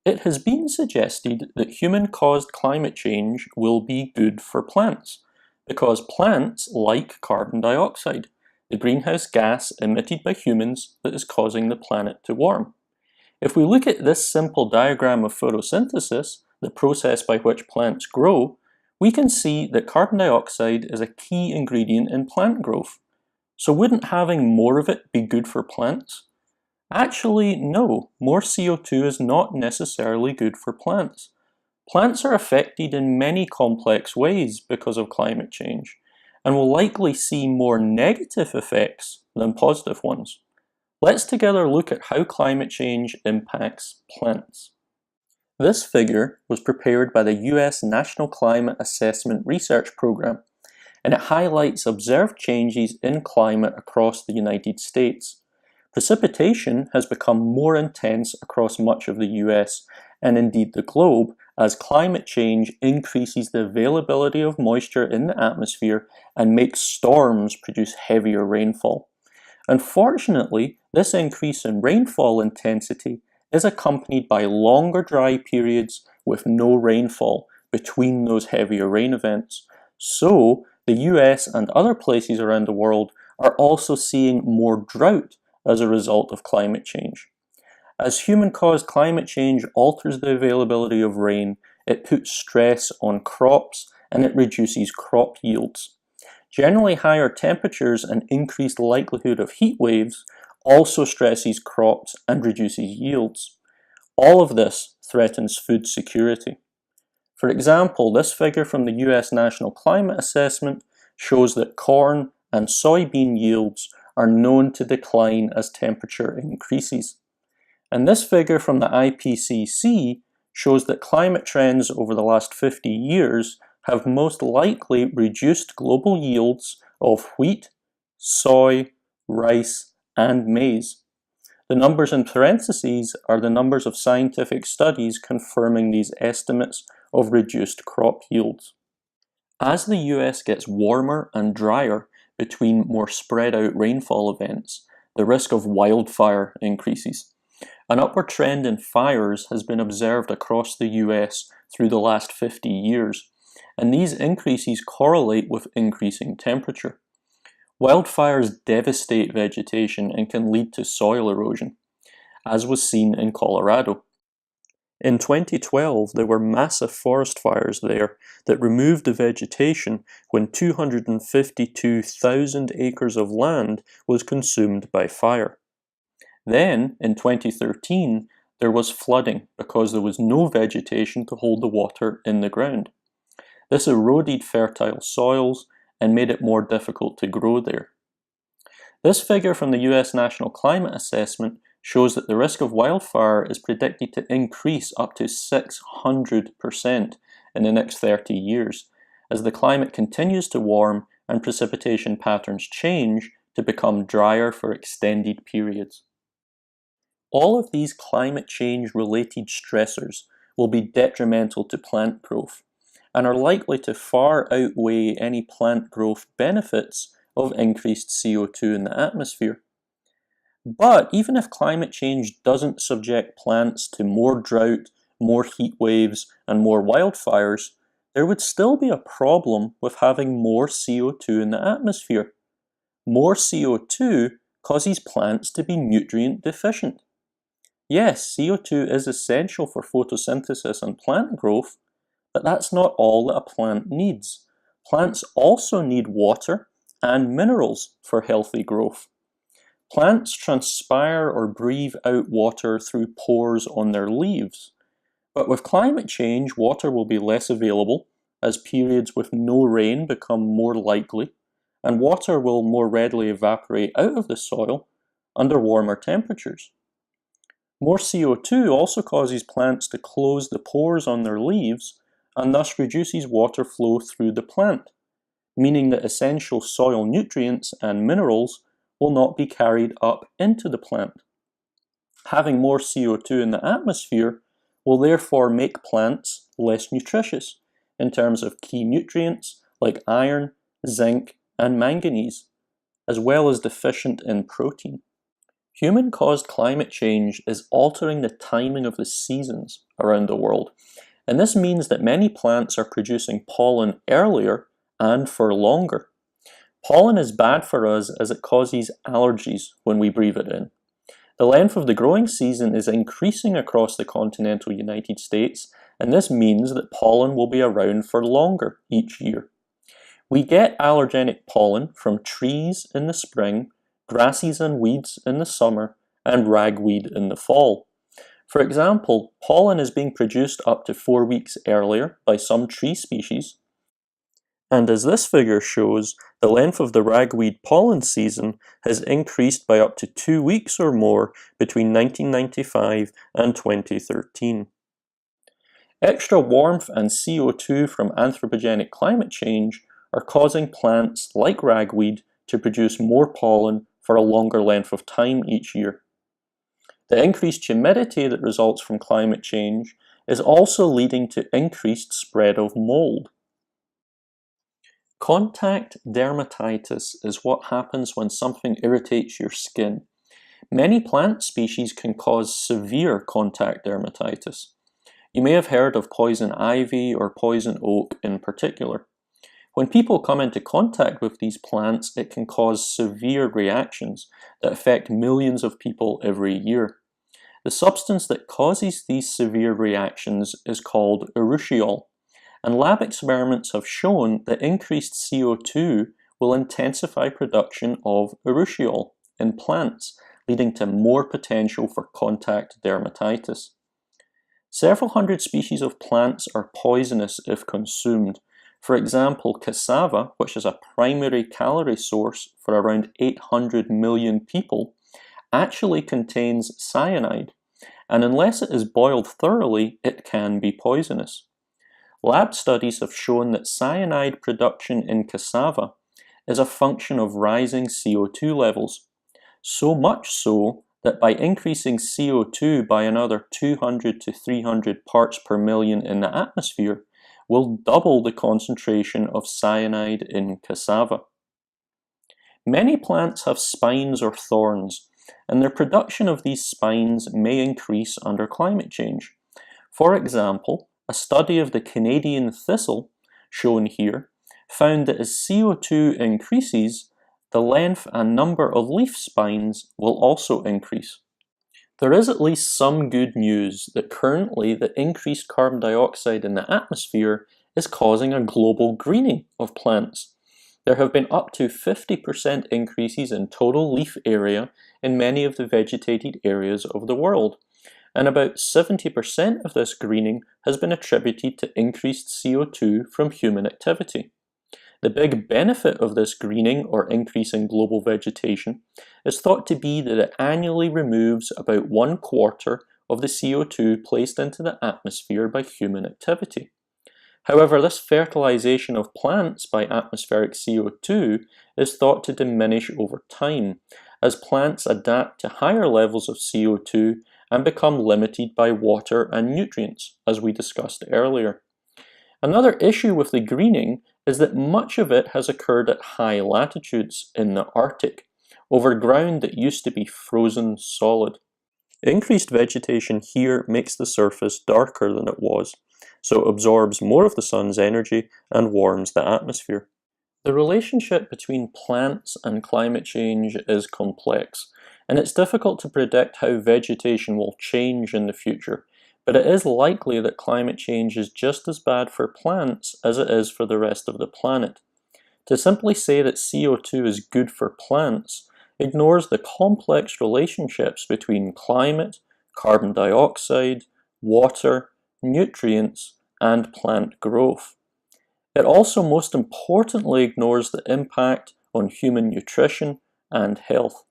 It has been suggested that human-caused climate change will be good for plants, because plants like carbon dioxide, the greenhouse gas emitted by humans that is causing the planet to warm. If we look at this simple diagram of photosynthesis, the process by which plants grow, we can see that carbon dioxide is a key ingredient in plant growth. So wouldn't having more of it be good for plants? Actually, no, more CO2 is not necessarily good for plants. Plants are affected in many complex ways because of climate change, and will likely see more negative effects than positive ones. Let's together look at how climate change impacts plants. This figure was prepared by the US National Climate Assessment Research Program, and it highlights observed changes in climate across the United States. Precipitation has become more intense across much of the US, and indeed the globe, as climate change increases the availability of moisture in the atmosphere and makes storms produce heavier rainfall. Unfortunately, this increase in rainfall intensity is accompanied by longer dry periods with no rainfall between those heavier rain events. So, the US and other places around the world are also seeing more drought as a result of climate change. As human-caused climate change alters the availability of rain, it puts stress on crops and it reduces crop yields. Generally higher temperatures and increased likelihood of heat waves also stresses crops and reduces yields. All of this threatens food security. For example, this figure from the US National Climate Assessment shows that corn and soybean yields are known to decline as temperature increases. And this figure from the IPCC shows that climate trends over the last 50 years have most likely reduced global yields of wheat, soy, rice, and maize. The numbers in parentheses are the numbers of scientific studies confirming these estimates of reduced crop yields. As the US gets warmer and drier between more spread out rainfall events, the risk of wildfire increases. An upward trend in fires has been observed across the US through the last 50 years, and these increases correlate with increasing temperature. Wildfires devastate vegetation and can lead to soil erosion, as was seen in Colorado. In 2012, there were massive forest fires there that removed the vegetation when 252,000 acres of land was consumed by fire. Then, in 2013, there was flooding because there was no vegetation to hold the water in the ground. This eroded fertile soils and made it more difficult to grow there. This figure from the US National Climate Assessment shows that the risk of wildfire is predicted to increase up to 600% in the next 30 years, as the climate continues to warm and precipitation patterns change to become drier for extended periods. All of these climate change-related stressors will be detrimental to plant growth, and are likely to far outweigh any plant growth benefits of increased CO2 in the atmosphere. But even if climate change doesn't subject plants to more drought, more heat waves, and more wildfires, there would still be a problem with having more CO2 in the atmosphere. More CO2 causes plants to be nutrient deficient. Yes, CO2 is essential for photosynthesis and plant growth, but that's not all that a plant needs. Plants also need water and minerals for healthy growth. Plants transpire or breathe out water through pores on their leaves. But with climate change, water will be less available as periods with no rain become more likely, and water will more readily evaporate out of the soil under warmer temperatures. More CO2 also causes plants to close the pores on their leaves and thus reduces water flow through the plant, meaning that essential soil nutrients and minerals will not be carried up into the plant. Having more CO2 in the atmosphere will therefore make plants less nutritious in terms of key nutrients like iron, zinc, and manganese, as well as deficient in protein. Human-caused climate change is altering the timing of the seasons around the world, and this means that many plants are producing pollen earlier and for longer. Pollen is bad for us as it causes allergies when we breathe it in. The length of the growing season is increasing across the continental United States, and this means that pollen will be around for longer each year. We get allergenic pollen from trees in the spring, grasses and weeds in the summer, and ragweed in the fall. For example, pollen is being produced up to 4 weeks earlier by some tree species, and as this figure shows, the length of the ragweed pollen season has increased by up to 2 weeks or more between 1995 and 2013. Extra warmth and CO2 from anthropogenic climate change are causing plants like ragweed to produce more pollen for a longer length of time each year. The increased humidity that results from climate change is also leading to increased spread of mold. Contact dermatitis is what happens when something irritates your skin. Many plant species can cause severe contact dermatitis. You may have heard of poison ivy or poison oak in particular. When people come into contact with these plants, it can cause severe reactions that affect millions of people every year. The substance that causes these severe reactions is called urushiol, and lab experiments have shown that increased CO2 will intensify production of urushiol in plants, leading to more potential for contact dermatitis. Several hundred species of plants are poisonous if consumed. For example, cassava, which is a primary calorie source for around 800 million people, actually contains cyanide, and unless it is boiled thoroughly, it can be poisonous. Lab studies have shown that cyanide production in cassava is a function of rising CO2 levels, so much so that by increasing CO2 by another 200 to 300 parts per million in the atmosphere, will double the concentration of cyanide in cassava. Many plants have spines or thorns, and their production of these spines may increase under climate change. For example, a study of the Canadian thistle, shown here, found that as CO2 increases, the length and number of leaf spines will also increase. There is at least some good news that currently the increased carbon dioxide in the atmosphere is causing a global greening of plants. There have been up to 50% increases in total leaf area in many of the vegetated areas of the world, and about 70% of this greening has been attributed to increased CO2 from human activity. The big benefit of this greening or increase in global vegetation is thought to be that it annually removes about 1/4 of the CO2 placed into the atmosphere by human activity. However, this fertilization of plants by atmospheric CO2 is thought to diminish over time as plants adapt to higher levels of CO2 and become limited by water and nutrients, as we discussed earlier. Another issue with the greening is that much of it has occurred at high latitudes in the Arctic, over ground that used to be frozen solid. Increased vegetation here makes the surface darker than it was, so it absorbs more of the sun's energy and warms the atmosphere. The relationship between plants and climate change is complex, and it's difficult to predict how vegetation will change in the future, but it is likely that climate change is just as bad for plants as it is for the rest of the planet. To simply say that CO2 is good for plants ignores the complex relationships between climate, carbon dioxide, water, nutrients, and plant growth. It also most importantly ignores the impact on human nutrition and health.